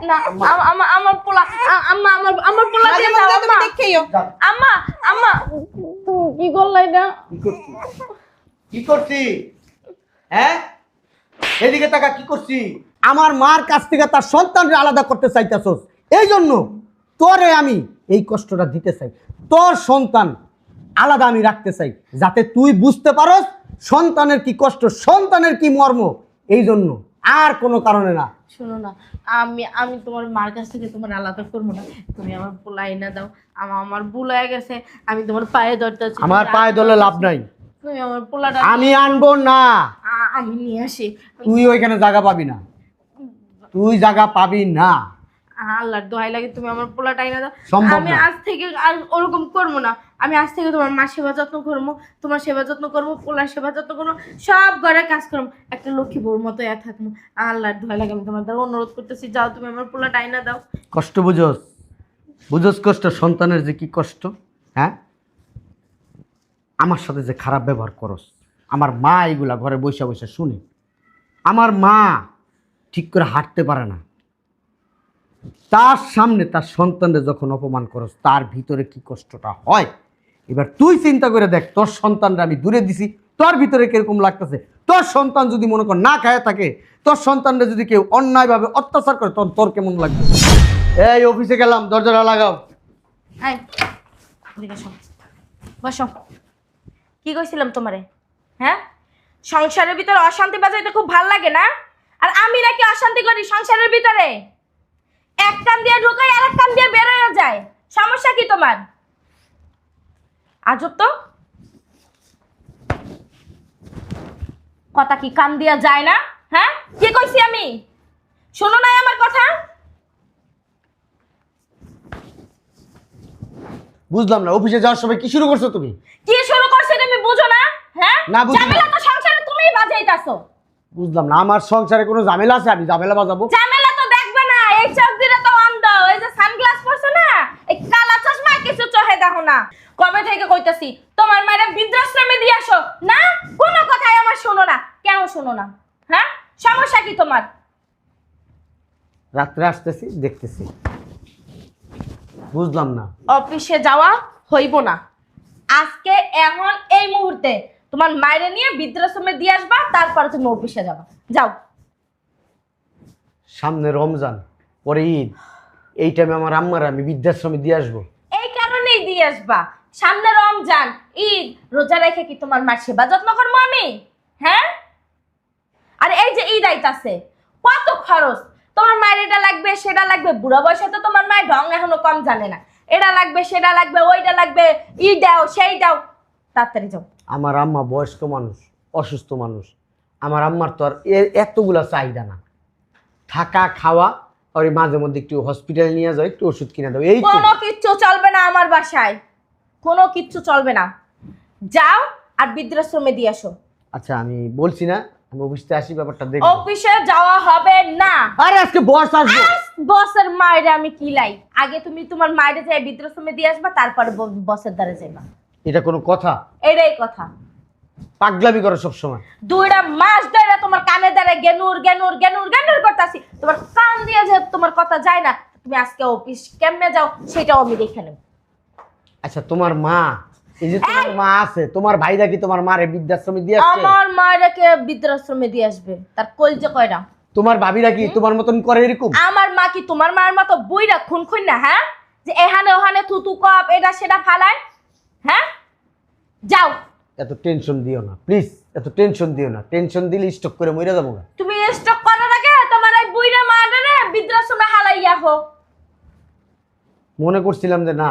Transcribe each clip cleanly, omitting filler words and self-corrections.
না আমার পোলা আম্মা আমার পোলা দিয়ে দাও আম্মা দেখেইও আম্মা আম্মা কি করলাই না কি করছি হ্যাঁ এদিকে তাকা কি করছি আমার মার কাছ থেকে তার সন্তানকে আলাদা করতে চাইতেছস, এই জন্য তোরে আমি এই কষ্টটা দিতে চাই। তোর সন্তান আলাদা আমি রাখতে চাই, যাতে তুই বুঝতে পারস সন্তানের কি কষ্ট, সন্তানের কি মর্ম। এই জন্য, আর কোনো কারণে না। শোনো না, আমি তোমার মার কাছ থেকে তোমার আলাদা করবো না। তুমি আমার পোলাই না দাও, আমার ভুল হয়ে গেছে। আমি তোমার পায়ে ধরতেছি। আমার পায়ে ধরলে লাভ নাই। তুমি আমার পোলাটা আমি আনবো না। আমি নিয়ে আসি। তুই ওইখানে জায়গা পাবি না, তুই জায়গা পাবি না। আল্লাহর দোহাই লাগে, তুমি আমার পোলাটাই না দাও। সম্ভব আমি না। আজ থেকে আর ওরকম করবো না। আমি আজ থেকে তোমার মার সেবা যত্ন করবো, তোমার সেবা যত্ন করবো, পোলার সেবা যত্ন করবো, সব ঘরে কাজ করবো, একটা লক্ষ্মী বউর মতো থাকবো। আল্লাহর দোহাই লাগে, আমি তোমার দ্বারা অনুরোধ করতেছি, যাও তুমি আমার পোলাটাই না দাও। কষ্ট বুঝোস, বুঝোস কষ্ট, সন্তানের যে কি কষ্ট। হ্যাঁ, আমার সাথে যে খারাপ ব্যবহার করস, আমার মা এগুলা ঘরে বসে বসে শুনে। আমার মা ঠিক করে হাঁটতে পারে না, তার সামনে তার সন্তানদের যখন অপমান করস, তার ভিতরে কি কষ্টটা হয়। এবার তুই চিন্তা করে দেখ, তোর সন্তানরা আমি দূরে দিছি, তোর ভিতরে কিরকম লাগতেছে। তোর সন্তান যদি মনে কর না খায় থাকে, তোর সন্তানরা যদি কেউ অন্যায়ভাবে অত্যাচার করে, তখন তোর কেমন লাগবে। এই অফিসে গেলাম, দরজাটা লাগাও। হ্যাঁ, বসো। কি কইছিলাম তোমারে? হ্যাঁ, সংসারের ভিতরে অশান্তি বাজাইতে খুব ভাল লাগে না? আর আমি নাকি অশান্তি করি সংসারের ভিতরে? এক কান দিয়ে ঢুকাই আর এক কান দিয়ে বের হয়ে যায়। সমস্যা কি তোমার? আজব তো, কথা কি কান দিয়া যায় না? হ্যাঁ, কি কইছি আমি? শোনো নাই আমার কথা? বুঝলাম না, অফিসে যাওয়ার সময় কি শুরু করছো তুমি? কি শুরু করছে তুমি বুঝো না? হ্যাঁ, না বুঝি না। ঝামেলা তো সংসারে তুমিই বাজাইতাছো। বুঝলাম না, আমার সংসারে কোনো ঝামেলা আছে? আমি ঝামেলা বাজাবো? ঝামেলা তো দেখবে না, এই চোখ দিলে তো অন্ধ। এই যে সানগ্লাস পরছো না, এই কালা চশমা, কিছু চোখে দেখো না। কবে থেকে কইতাছি তোমার মায়ের বৃদ্ধাশ্রমে দিয়ে আসো, না কোনো কথাই আমার শোনো না। কেন শোনো না? হ্যাঁ, সমস্যা কি তোমার? রাত্রে আসতেছি, দেখতেছি। বুঝলাম না। অফিসে যাওয়া হইব না আজকে, এখন এই মুহূর্তে তোমার মায়ের নিয়ে বৃদ্ধাশ্রমে দিয়ে আসবা, তারপরে তুমি অফিসে যাবা। যাও। সামনে রমজান, পরে ঈদ, এই টাইমে আমার আম্মার আমি বৃদ্ধাশ্রমে দিয়ে আসবো? এই কারণেই দিয়ে আসবা। সামনে রমজান, ঈদ, রোজা রেখে কি তোমার মার সেবা যত্ন করবো আমি? হ্যাঁ, আর এই যে ঈদ আইতাছে, কত খরচ। তোমার মায়ের এটা লাগবে সেটা লাগবে, বুড়া বয়সে তো তোমার মায়ের ঢং এখনো কম জানে না। এটা লাগবে সেটা লাগবে, ওইটা লাগবে, ই দাও সেই দাও। তাড়াতাড়ি যাও। আমার আম্মা বয়স্ক মানুষ, অসুস্থ মানুষ। আমার আম্মার তো আর এতগুলা চাহিদা না। থাকা খাওয়া, আর মাঝে মধ্যে একটু হসপিটালে নিয়ে যাও, একটু ওষুধ কিনে দাও, এই তো। কোনো কিচ্ছু চলবে না আমার বাসায়, কোনো কিচ্ছু চলবে না। যাও আর বৃদ্ধাশ্রমে দিয়ে আসো। আচ্ছা, আমি বলছি না, আমি অফিসে আসি, ব্যাপারটা দেখবো। অফিসে যাওয়া হবে না। আরে আজকে বস আসবে। বসের মায়েরে আমি কি লাই? আগে তুমি তোমার মায়েরে যাই বৃদ্ধাশ্রমে দিয়ে আসবা, তারপরে বসের দ্বারে যাইবা। এটা কোনো কথা? এটাই কথা। পাগলামি করো সবসময়। 2টা মাস ধরে তোমার কানে দ্বারা গেনুর গেনুর গেনুর গেনুর করতেছি, তোমার কান দিয়ে যে তোমার কথা যায় না। তুমি আজকে অফিস কেমনে যাও সেটাও আমি দেখে নেব। আচ্ছা, তোমার মা, এই যে তোমার মা আছে, তোমার ভাইরা কি তোমার মারে বৃদ্ধাশ্রমে দিয়ে আসছে? আমার মায়েরকে বৃদ্ধাশ্রমে দিয়ে আসবে, তার কলজে কয়টা। তোমার ভাবিরা কি তোমার মতন করে এরকম? আমার মা কি তোমার মায়ের মতো বুইরা খুন খুন না? হ্যাঁ, যে এখানে ওখানে থুতু কপ এটা সেটা ফালায়। হ্যাঁ, যাও। এত টেনশন দিও না প্লিজ, এত টেনশন দিও না। টেনশন দিলে স্টক করে মরে যাবো। তুমি স্টক করার আগে তোমার এই বুইরা মাটারে বৃদ্ধাশ্রমে হালাইয়া হো। মনে করছিলাম যে না,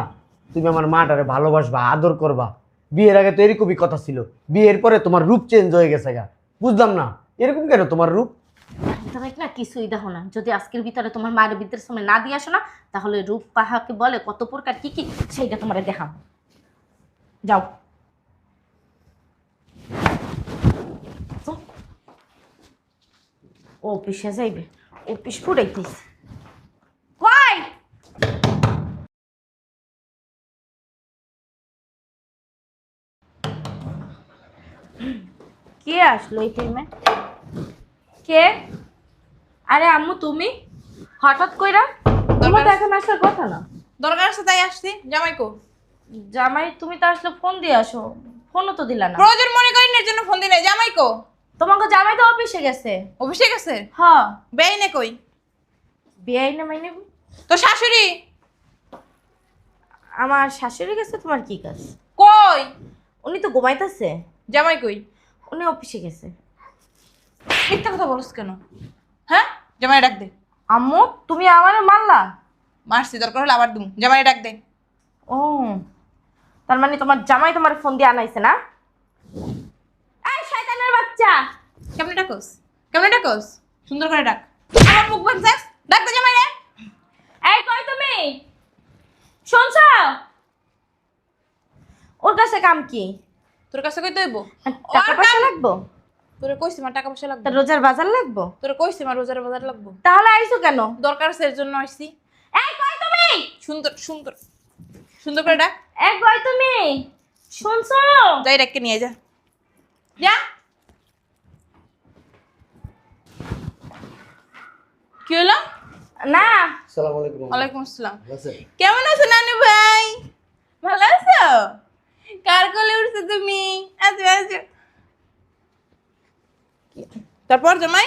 তুমি আমার মাটারে ভালোবাসবা, আদর করবা। বিয়ের আগে তো এরকমই কথা ছিল, বিয়ের পরে তোমার রূপ চেঞ্জ হয়ে গেছে গা। বুঝলাম না এরকম কেন তোমার রূপ? তুমি না কিছুই দেখো না। যদি আজকের ভিতরে তোমার মায়ের বৃদ্ধাশ্রমে না দিয়ে আসো না, তাহলে রূপ কাহাকে বলে, কত প্রকার কি কি, সেইটা তোমার দেখাম। যাও। অফিসে যাইবে, অফিস ফুরাইতেছে। কই কে আসলো এই টাইমে? কে? আরে আম্মু তুমি? হঠাৎ কইরা তোমার তো এখন আসার কথা না। দরকার আছে তাই আসছি। জামাই কো? জামাই তুমি তো আসলে ফোন দিয়ে আসো, ফোনও তো দিলা না। প্রয়োজন মনে করি এর জন্য ফোন দিলে। জামাই কো? তোমাকে জামাই তো অফিসে গেছে। অফিসে গেছে? হ্যাঁ। বেই নে কই? বিয়াই না মাইনে? তো শাশুড়ি? আমার শাশুড়ি গেছে, তোমার কি কাজ? কই? উনি তো ঘুমাইতেছে। জামাই কই? উনি অফিসে গেছে। মিথ্যা কথা বলছ কেন? হ্যাঁ, জামাই ডাক দে। আম্মু তুমি আমারে মারলা? মারছি, দরকার হলে আবার দুম। জামাই ডাক দে। ও, তার মানে তোমার জামাই তোমার ফোন দিয়ে আনাইছে না? এই শয়তানের বাচ্চা, কেমনে ডাকস? কেমনে ডাকস? সুন্দর করে ডাক। আমার মুখ বাঁধছাস? ডাক দে জামাই রে। এই কই তুমি? শুনছ? ওর কাছে কাম কি? তোর কাছে কই দইব? টাকা পয়সা লাগবো? তোরে কইছি মা টাকা পয়সা লাগবে। তার রোজার বাজার লাগবো? তোরে কইছি মা রোজার বাজার লাগবে। তাহলে আইছো কেন? দরকার আছে এর জন্য আইছি। এই কই তুমি? সুন্দর সুন্দর সুন্দর করে ডাক। এই কই তুমি? শুনছো? যাই ডাককে নিয়ে যা। যা। কি হলো? না। আসসালামু আলাইকুম। ওয়ালাইকুম আসসালাম। ভালো আছেন? কেমন আছো নানু ভাই? ভালো আছো? কার কোলে উঠছো তুমি? আচ্ছা আচ্ছা। তারপর জামাই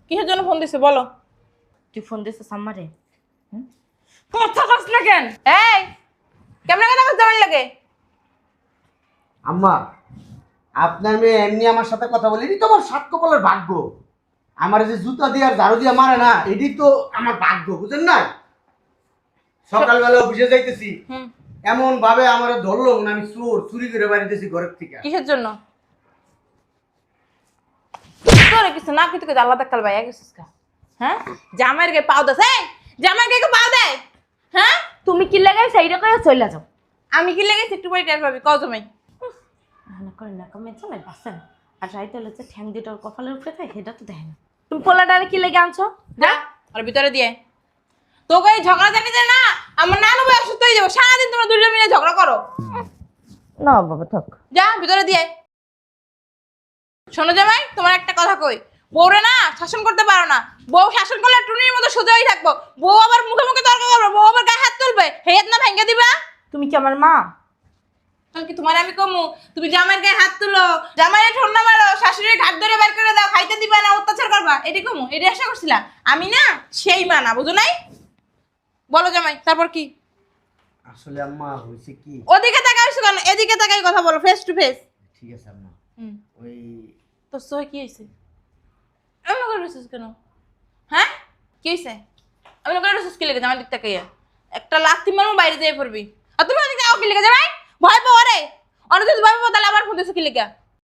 কিসের জন্য ফোন দিছে বলো? তুই ফোন দিছিস আমারে? কথা কস না কেন? এই কেমন কথা বলছ জামাই লাগে? আম্মা, আপনার মেয়ে এমনি আমার সাথে কথা বলেনি তো আমার সাত কপালের ভাগ্য। আমার যে জুতা দিয়ে আর ঝাড়ু দিয়ে মারে না, এটি তো আমার ভাগ্য, বুঝেন না? সকালবেলা অফিসে যাইতেছি, হুম। এমন ভাবে আমার ধরলো না আমি চোর, চুরি করে বাড়িতেছি ঘরের থেকে। কিসের জন্য? তোরে কিছু না কিছু কিছু আল্লাহ কাল ভাইয়া গেছিস কা? হ্যাঁ, জামাইয়ের গায়ে পাও দেয়। এই জামাইয়ের গায়ে পাও দেয়? হ্যাঁ, তুমি কি লাগাই সেইটা কইয়া চলে যাও। আমি কি লেগেছি একটু পরে টের পাবি। কও জামাই। না করে না কমে চলে বাসে না। আর রাইতে হলে যে ঠ্যাং দুটোর কপালের উপরে থাকে সেটা তো দেখে না। তুমি পোলাটারে কি লেগে আনছো? যা আর ভিতরে দিয়ে। তোকে এই ঝগড়া জানিতে না আমার নানু ভাই অসুস্থ হয়ে যাবো। সারাদিন তোমরা দুজন মিলে ঝগড়া করো। না বাবা থাক। যা ভিতরে দিয়ে। শোনো জামাই, তোমার একটা কথা কই, বউরে না শাসন করতে পারো না। বউ শাসন করলে টুনির মতো সোজাই থাকবো। বউ আবার মুখে মুখে তর্ক করবে, বউ আবার গায়ে হাত তুলবে, হেত না ভেঙে দিবা। তুমি কি আমার মা? তাহলে কি তোমার আমি কমু? তুমি জামাইয়ের গায়ে হাত তুলো, জামাইয়ের ঠোন্না মারো, শাশুড়ির ঘাট ধরে বের করে দাও, খাইতে দিবা না, অত্যাচার করবা, এটি কমু? এটি আশা করছিলাম আমি না? সেই মানা বুঝো নাই? বলো জামাই তারপর কি? আসলে আম্মা হয়েছে কি, ওদিকে তাকাইছো কেন? এদিকে তাকাই কথা বলো, ফেস টু ফেস। ঠিক আছে আম্মা, হুম, ওই তোর সহ কি হয়েছে? এমন করে রয়েছিস কেন? হ্যাঁ, কি হয়েছে? এমন করে রয়েছিস কি লেগে? জামাই দিক তাকাইয়া একটা লাথি মারবো, বাইরে যেয়ে পড়বি। আর তুমি ওদিকে যাও কি লেগে? জামাই ভয় পাও? আরে অন্য যদি ভয় পাবো তাহলে আবার ফোন দিছো কি লেগে?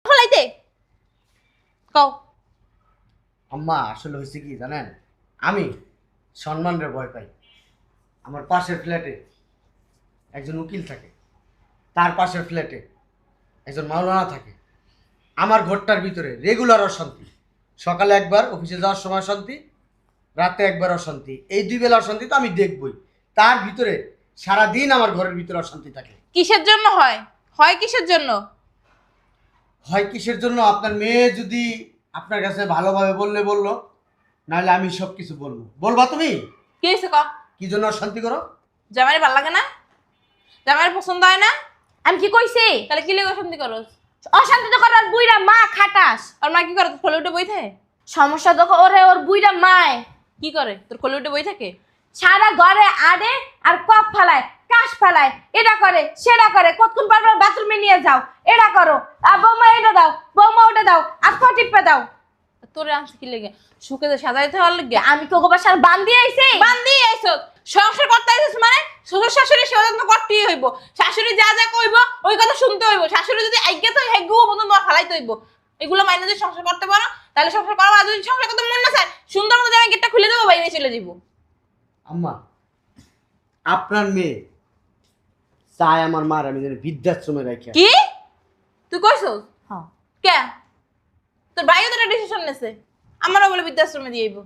ফলাইতে কও। আম্মা আসলে হয়েছে কি জানেন, আমি সম্মানের ভয় পাই। আমার পাশের ফ্ল্যাটে একজন উকিল থাকে, তার পাশের ফ্ল্যাটে একজন মাওলানা থাকে। আমার ঘরটার ভিতরে রেগুলার অশান্তি, সকালে একবার, অফিসে যাওয়ার সময় অশান্তি, রাতে একবার অশান্তি। এই দুই বেলা অশান্তি তো আমি দেখবই, তার ভিতরে সারাদিন আমার ঘরের ভিতরে অশান্তি থাকে। কিসের জন্য হয়? হয় কিসের জন্য? হয় কিসের জন্য? আপনার মেয়ে যদি আপনার কাছে ভালোভাবে বললে বললো, নাহলে আমি সব কিছু বলবো। বলবা তুমি কি হয়েছে ক? কি জন্য অশান্তি করো? জামাইয়ের ভালো লাগে না? জামাইয়ের পছন্দ হয় না? আমি কি কইছি? তাহলে কি লেগে অশান্তি করো? অশান্তি তো করার বুইরা মা খাটাস। আর মা কি করে? তোর কোলে উঠে বই থাকে? সমস্যা তো ওরে ওর বুইরা মায়। কি করে? তোর কোলে উঠে বই থাকে? সারা ঘরে আড়ে আর কপ ফালায়, কাশ ফালায়, এটা করে সেটা করে, কতক্ষণ পর বাথরুমে নিয়ে যাও, এটা করো, আর বৌমা এটা দাও, বৌমা ওটা দাও, আর টিপে দাও। তোরে আনছে কি লেগে? সুখে যে সাজাইতে হওয়ার লেগে? আমি কোকো বাসার বান্ধি আইছি। বান্দি আইছো সংসার করতে আইছিস মানে শ্বশুর শাশুড়ি সেজন্য করতেই হইব। শাশুড়ি যা যা কইব ওই কথা শুনতে হইব। শাশুড়ি যদি আজ্ঞা তো হেগুও মতন তোমার ফালাইতে হইব। এগুলো মাইনে যদি সংসার করতে পারো তাহলে সংসার করো। আর যদি সংসার করতে মন না চায় সুন্দর মতো জামাই গেটটা খুলে দেবো, বাইরে চলে যাবো। আম্মা, আপনার মেয়ে চায় আমার মার আমি যেন বৃদ্ধাশ্রমে রাখি। কি তুই কইছস? হ্যাঁ। কে? তোর ভাইও তো একটা ডিসিশন নেছে আমারও বলে বৃদ্ধাশ্রমে দিয়ে আইব।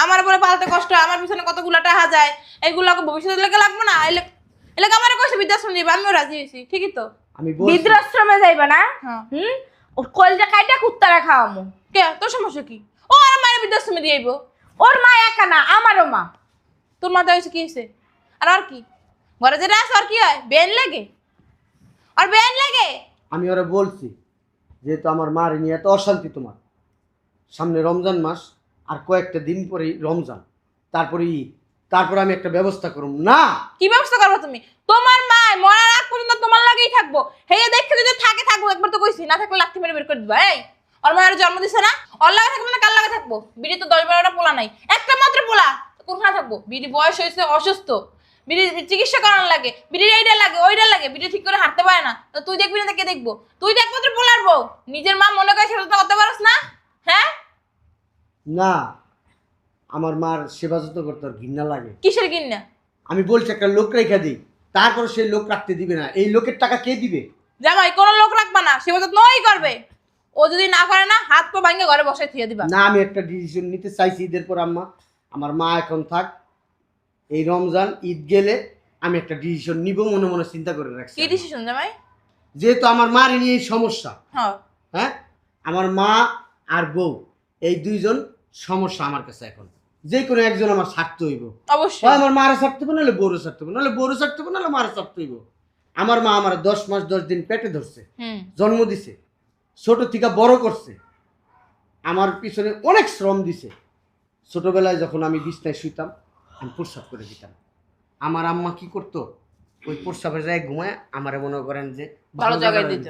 আমার বলে পালতে কষ্ট, আমার পিছনে কতগুলা টাকা যায়, এইগুলো ভবিষ্যতের লেগে লাগবে না? এলাকা আমার কইছে বৃদ্ধাশ্রমে দিবে, আমিও রাজি হয়েছি। ঠিকই তো। আমি বলছি বৃদ্ধাশ্রমে যাইবা না? হ্যাঁ। ওর কলজা কাইটা কুত্তারা খাওয়ামু। কে? তোর সমস্যা কি? ও আর মায়ের বৃদ্ধাশ্রমে দিয়ে আইব। ওর মা একা না, আমারও মা। তোর মাথা হয়েছে কি হয়েছে? আর কি ঘরে যেটা আছে আর কি হয়? বেন লাগে আর বেন লাগে। আমি ওরা বলছি যেহেতু আমার মার নিয়ে এত অশান্তি তোমার, সামনে রমজান মাস আর কয়েকটা দিন পরেই রমজান, তারপরে ঈদ, তারপরে আমি একটা ব্যবস্থা করব না। কি ব্যবস্থা করবো তুমি? তোমার মা মরার আগ পর্যন্ত তোমার লাগেই থাকবো। হেয়ে দেখে যদি থাকে থাকবো, একবার তো কইছি, না থাকলে লাথি মেরে বের করে দিবা। এই ওর মায়ের জন্ম দিছে না, ওর লাগে থাকবো না কার লাগে থাকবো? বিড়ি তো 10-12টা পোলা নাই, একটা মাত্র পোলা, কোনখানে থাকবো? বিড়ি বয়স হয়েছে, অসুস্থ, বিড়ি চিকিৎসা করানো লাগে, বিড়ির এইটা লাগে ওইটা লাগে, বিড়ি ঠিক করে হাঁটতে পারে না, তো তুই দেখবি না, কে দেখবো? তুই তো একমাত্র পোলার বউ, নিজের মা মনে করে সেটা তো করতে পারস না। হ্যাঁ না, আমার মার সেবা যত্ন করতে আর ঘৃণা লাগে। কিসের কিনা? আমি বলছি একটা লোক রেখে দিই, তারপর সেই লোক রাখতে দিবে না। এই লোকের টাকা কে দিবে? জামাই কোনো লোক রাখবা না, সেবা যত্ন ওই করবে। ও যদি না করে না, হাত পা ভাঙে ঘরে বসে থিয়ে দিবা। না, আমি একটা ডিসিশন নিতে চাইছি ঈদের পর আম্মা। আমার মা এখন থাক, এই রমজান ঈদ গেলে আমি একটা ডিসিশন নিব, মনে মনে চিন্তা করে রাখছি। কি ডিসিশন জামাই? যেহেতু আমার মার নিয়ে এই সমস্যা, হ্যাঁ হ্যাঁ, আমার মা আর বউ এই দুইজন সমস্যা আমার কাছে এখন। যে কোনো একজন আমার ছাড়তে হইব। অবশ্যই। হয় আমার মারে ছাড়তে হবে, নাহলে বউরে ছাড়তে হবে, নাহলে বউরে ছাড়তে হবে, নাহলে মারে ছাড়তে হইব। আমার মা আমার 10 মাস 10 দিন পেটে ধরছে, জন্ম দিছে, ছোট থেকে বড় করছে, আমার পিছনে অনেক শ্রম দিছে। ছোটবেলায় যখন আমি বিছনায় শুইতাম, আমি প্রস্রাব করে দিতাম। আমার আম্মা কি করতো? ওই প্রস্রাবের জায়গায় ঘুমায় আমারে মনে করেন যে ভালো জায়গায় দিত।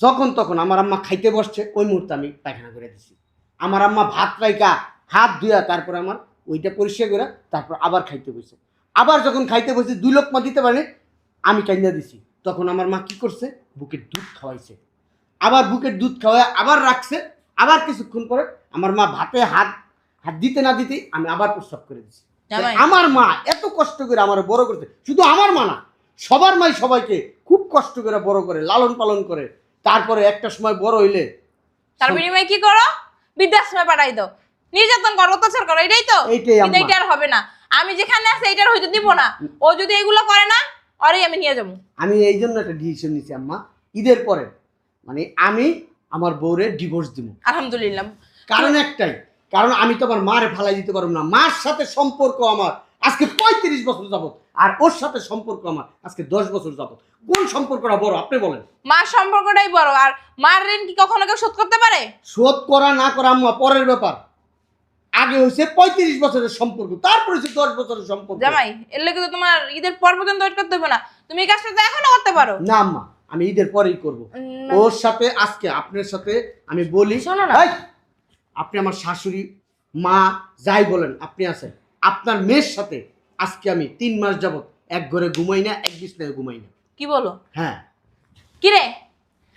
যখন তখন আমার আম্মা খাইতে বসছে, ওই মুহূর্তে আমি পায়খানা করে দিছি। আমার আম্মা ভাত রাইকা হাত ধুয়া তারপর আমার ওইটা পরিষ্কার করে তারপর আবার খাইতে বসে। আবার যখন খাইতে বসে 2 লোকমা দিতে পারে, আমি কাইন্দা দিছি। তখন আমার মা কি করছে? বুকের দুধ খাওয়াইছে। আবার বুকের দুধ খাওয়ায় আবার রাখছে। আবার কিছুক্ষণ পরে আমার মা ভাতে হাত দিতে না দিতেই আমি আবার প্রস্রাব করে দিছি। জামাই। আমার মা এত কষ্ট করে আমার বড় করছে। শুধু আমার মা না, সবার মাই সবাইকে খুব কষ্ট করে বড় করে, লালন পালন করে। তারপরে একটা সময় বড় হইলে তার বিনিময়ে কি করো? বৃদ্ধাশ্রমে পাঠাই দাও, নির্যাতন করো, অত্যাচার করো, এটাই তো। এইটাই আম্মা। কিন্তু এইটা আর হবে না। আমি যেখানে আছে এইটার হইতে দিব না। ও যদি এগুলো করে না, ওরই আমি নিয়ে যাবো। আমি এই জন্য একটা ডিসিশন নিছি আম্মা, ঈদের পরে মানে আমি আমার বউরে ডিভোর্স দিব। আলহামদুলিল্লাহ। কারণ একটাই, কারণ আমি তো আমার মারে ফালাই দিতে পারবো না। মার সাথে সম্পর্ক আমার আজকে 35 বছর যাবত, আর ওর সাথে সম্পর্ক আমার আজকে 10 বছর যাবত। কোন সম্পর্কটা বড় আপনি বলেন? মার সম্পর্কটাই বড়। আর মার ঋণ কি কখনো কেউ শোধ করতে পারে? শোধ করা না করা আম্মা পরের ব্যাপার। আগে হয়েছে 35 বছরের সম্পর্ক, তারপরে হচ্ছে 10 বছরের সম্পর্ক। জামাই, এর লেগে তো তোমার ঈদের পর পর্যন্ত ওয়েট করতে হবে না। তুমি এই কাজটা তো এখনো করতে পারো। না আম্মা, আমি ঈদের পরেই করব। ওর সাথে আজকে আপনার সাথে আমি বলি, শোনো না। এই, আপনি আমার শাশুড়ি মা যাই বলেন, আপনি আছেন। আপনার মেয়ের সাথে আজকে আমি 3 মাস যাবত এক ঘরে ঘুমাই না, এক বিছনায় ঘুমাই না। কি বলো? হ্যাঁ, কি রে?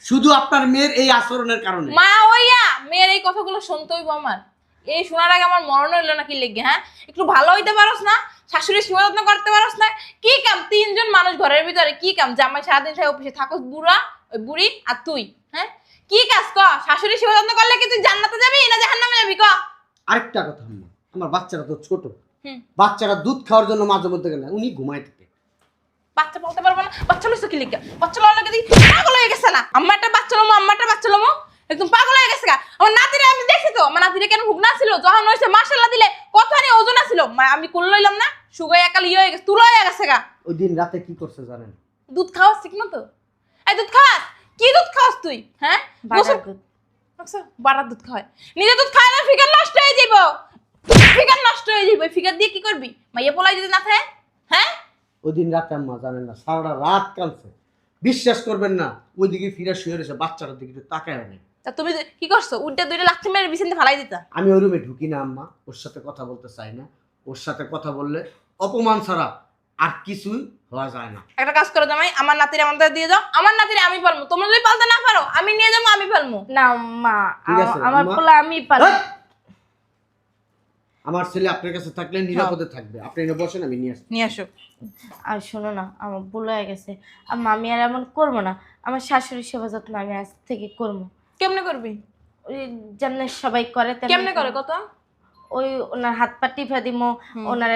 শুধু আপনার মেয়ের এই আচরণের কারণে। মা হইয়া মেয়ের এই কথাগুলো শুনতে হইব আমার? এই শোনার আগে আমার মরণ হইলো না কি লেগে? হ্যাঁ, একটু ভালো হইতে পারোস না? শাশুড়ি সীমা যত্ন করতে পারোস না? কি কাম? 3 জন মানুষ ঘরের ভিতরে, কি কাম? জামাই সারাদিন সারা অফিসে থাকোস, বুড়া ওই বুড়ি আর তুই। হ্যাঁ, কি কাজ ক? শাশুড়ি সীমা যত্ন করলে কি তুই জান্নাতে যাবি না জাহান্নামে যাবি ক? আরেকটা কথা আম্মা, আমার বাচ্চারা তো ছোট, হুম। বাচ্চারা দুধ খাওয়ার জন্য মাঝে মধ্যে গেলে উনি ঘুমায় থাকে। বাচ্চা বলতে পারবো না? বাচ্চা লইছো কি লেগে? বাচ্চা লওয়ার লাগে পাগল হয়ে গেছে না? আম্মাটা বাচ্চা লমো, আম্মাটা বাচ্চা লমো, একদম পাগল হয়ে গেছে গা। আমার নাতিরে আমি দেখছি তো, আমার নাতিরে কেন ভুগনা ছিল যখন হয়েছে, মাশাআল্লাহ দিলে কতখানি ওজন ছিল। আমি কোল লইলাম না, সুগাই একাল ইয়ে হয়ে গেছে, তুলো হয়ে গেছে গা। ওই দিন রাতে কি করছে জানেন? দুধ খাওয়াস ঠিক মতো? এই দুধ খাওয়াস? কি দুধ খাওয়াস তুই? হ্যাঁ, বাটার দুধ। আচ্ছা, বাটার দুধ খাওয়ায়। নিজে দুধ খায় না, ফিগার নষ্ট হয়ে যাইব। ফিগার নষ্ট হয়ে যাইব। ফিগার দিয়ে কি করবি? মাইয়া পোলাই যদি না থাকে? হ্যাঁ, ওই দিন রাতে আম্মা জানেন না, সারাটা রাত কাঁদছে। বিশ্বাস করবেন না, ওইদিকে ফিরে শুয়ে রয়েছে, বাচ্চাটার দিকে একটু তাকায় নেই। তা তুমি কি করছো? উল্টা 2টা লাথি মেরে বিছানাতে ফালাই দিতা। আমি ওই রুমে ঢুকি না আম্মা, ওর সাথে কথা বলতে চাই না। ওর সাথে কথা বললে অপমান ছাড়া আর কিছুই হওয়া যায় না। একটা কাজ করো জামাই, আমার নাতিরে আমাদের দিয়ে যাও, আমার নাতিরে আমি পালমু। তোমরা যদি পালতে না পারো, আমি নিয়ে যাবো, আমি পালমু। না মা, ঠিক আছে, আমার আম্মা। পোলা আমি পারি। এই! আমার ছেলে আপনার কাছে থাকলে নিরাপদে থাকবে। আপনি এনে বসেন, আমি নিয়ে আসি। নিয়ে আসো। আর শোনো না, আমার ভুল হয়ে গেছে। আমি আর এমন করবো না। আমার শাশুড়ির সেবা যত্ন আমি আজ থেকে করবো। কেমনে করবি? ওই যেমন সবাই করে তেমনি কেমনে করে করবো। কত? ওই ওনার হাত পা টিপা দিমো, ওনার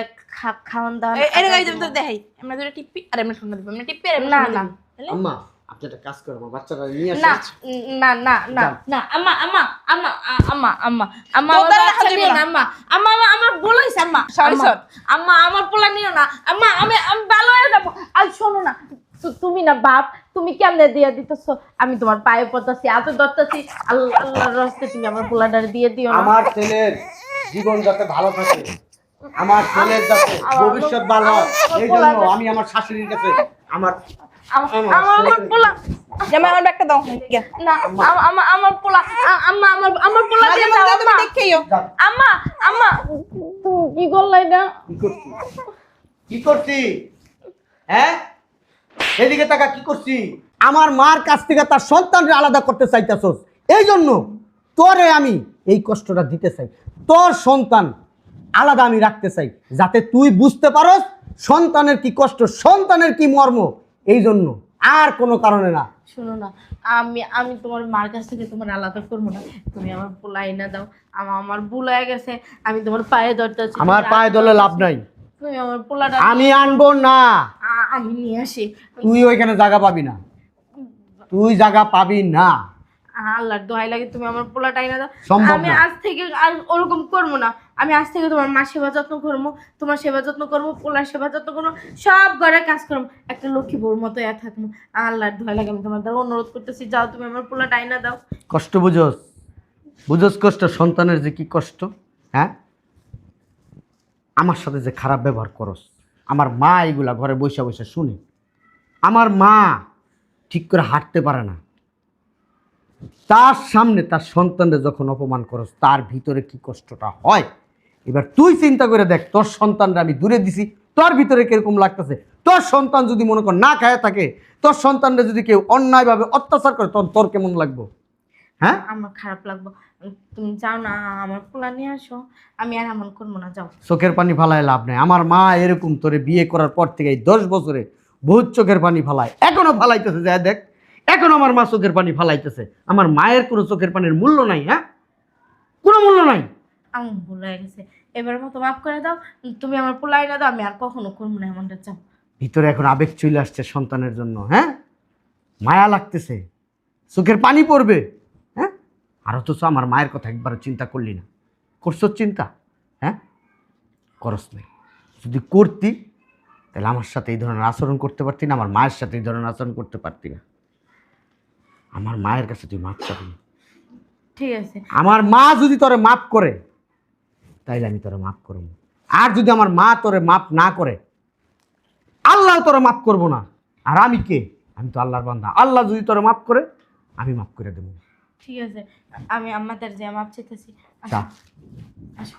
খাওয়ান দাওয়ান এর গাড়ি দিমো। তো দেখাই, আমরা দুটো টিপি আর এমনি ঠান্ডা দিব, এমনি টিপি আর এমনি না, ঠান্ডা না। দিবি। তাহলে? আম্মা, আপনি একটা কাজ করেন, আমার বাচ্চাটা নিয়ে না আসেন। না না না যান। না আম্মা আম্মা আম্মা আম্মা আম্মা আম্মা তোর আমার দ্বারা বাচ্চা হাত নিও দিবো না না। আম্মা আম্মা আমার ভুল হয়েছে আম্মা Sorry, আম্মা, sir. আম্মা আমার পোলা নিও না আম্মা আমি আমি ভালো হয়ে যাবো। আর শোনো না, তুমি না বাপ, তুমি কেমনে দিয়ে দিতেছো? আমি তোমার পায়ে পড়তেছি, হাতে ধরতেছি, আল্লাহ আল্লাহর রাস্তায় তুমি আমার পোলাটারে দিয়ে দিও না। আমার ছেলের জীবন যাতে ভালো থাকে, আমার ছেলের যাতে ভবিষ্যৎ ভালো হয়, এই জন্য আমি আমার শাশুড়ির কাছে আমার আমার পোলা জামাই আমার ব্যাগটা দাও গিয়া। না আমার পোলা আম্মা আমার পোলা মাঝে দিয়ে মাঝে দাও তুমি আম্মা। দেখেইও। আম্মা আম্মা তুমি কি করলে এটা? কি করছি, কি করছি, হ্যাঁ? এদিকে টাকা কি করছি? আমার মার কাছ থেকে তার সন্তানকে আলাদা করতে চাইতেছস, এই জন্য তোরে আমি এই কষ্টটা দিতে চাই। তোর সন্তান আলাদা আমি রাখতে চাই, যাতে তুই বুঝতে পারস সন্তানের কি কষ্ট, সন্তানের কি মর্ম, এই জন্য, আর কোনো কারণে না। শোনো না, আমি তোমার মার কাছ থেকে তোমার আলাদা করবো না, তুমি আমার পোলাই না দাও। আমার ভুল হয়ে গেছে, আমি তোমার পায়ে ধরতে আছি। আমার পায়ে দলে লাভ নাই, তুমি আমার পোলাটা আমি আনবো না। আমি নিয়ে আসি। তুই ওইখানে জায়গা পাবি না, তুই জায়গা পাবি না। আল্লাহর দোহাই লাগে, তুমি আমার পোলাটাই না দাও। সম্ভব আমি না। আজ থেকে আর ওরকম করবো না। আমি আজ থেকে তোমার মার সেবা যত্ন করবো, তোমার সেবা যত্ন করবো, পোলার সেবা যত্ন করবো, সব ঘরে কাজ করবো, একটা লক্ষ্মী বউর মতো থাকবো। আল্লাহর দোহাই লাগে, আমি তোমার দ্বারা অনুরোধ করতেছি, যাও তুমি আমার পোলাটাই না দাও। কষ্ট বুঝোস, বুঝোস কষ্ট, সন্তানের যে কি কষ্ট, হ্যাঁ? আমার সাথে যে খারাপ ব্যবহার করস, আমার মা এগুলা ঘরে বসে বসে শুনে। আমার মা ঠিক করে হাঁটতে পারে না, তার সামনে তার সন্তানদের যখন অপমান করস, তার ভিতরে কি কষ্টটা হয়। এবার তুই চিন্তা করে দেখ, তোর সন্তানরা আমি দূরে দিছি, তোর ভিতরে কিরকম লাগতেছে। তোর সন্তান যদি মনে কর না খায় থাকে, তোর সন্তানরা যদি কেউ অন্যায়ভাবে অত্যাচার করে, তখন তোর কেমন লাগবো? হ্যাঁ, আমার খারাপ লাগবে। তুমি যাও না, আমার পোলা নিয়ে আসো, আমি আর এমন করবো না, যাও। চোখের পানি ফালায় লাভ নাই। আমার মা এরকম তোরে বিয়ে করার পর থেকে এই 10 বছরে বহুত চোখের পানি ফালায়, এখনো ফালাইতেছে। যা দেখ, এখন আমার মা চোখের পানি ফালাইতেছে। আমার মায়ের কোনো চোখের পানির মূল্য নাই, হ্যাঁ, কোনো মূল্য নাই। আমার ভুল হয়ে গেছে, এবার মতো মাফ করে দাও। তুমি আমার পোলাই না দাও, আমি আর কখনো করবো না এমনটা, যাও। ভিতরে এখন আবেগ চলে আসছে সন্তানের জন্য, হ্যাঁ, মায়া লাগতেছে, চোখের পানি পড়বে, হ্যাঁ। আর অথচ আমার মায়ের কথা একবার চিন্তা করলি না। করছো চিন্তা? হ্যাঁ, করস নাই। যদি করতি তাহলে আমার সাথে এই ধরনের আচরণ করতে পারতি না, আমার মায়ের সাথে এই ধরনের আচরণ করতে পারতি না। আমার মায়ের কাছে তুই মাপ চাবি। ঠিক আছে। আমার মা যদি তোরে মাপ করে তাইলে আমি তোরে মাপ করব, আর যদি আমার মা তোরে মাপ না করে, আল্লাহ তোরে মাপ করব না। আর আমি কে? আমি তো আল্লাহর বান্দা। আল্লাহ যদি তোরে মাপ করে, আমি মাপ করে দেবো। ঠিক আছে, আমি আমাদের যে মাপ চাইতেছি। যা। আসো।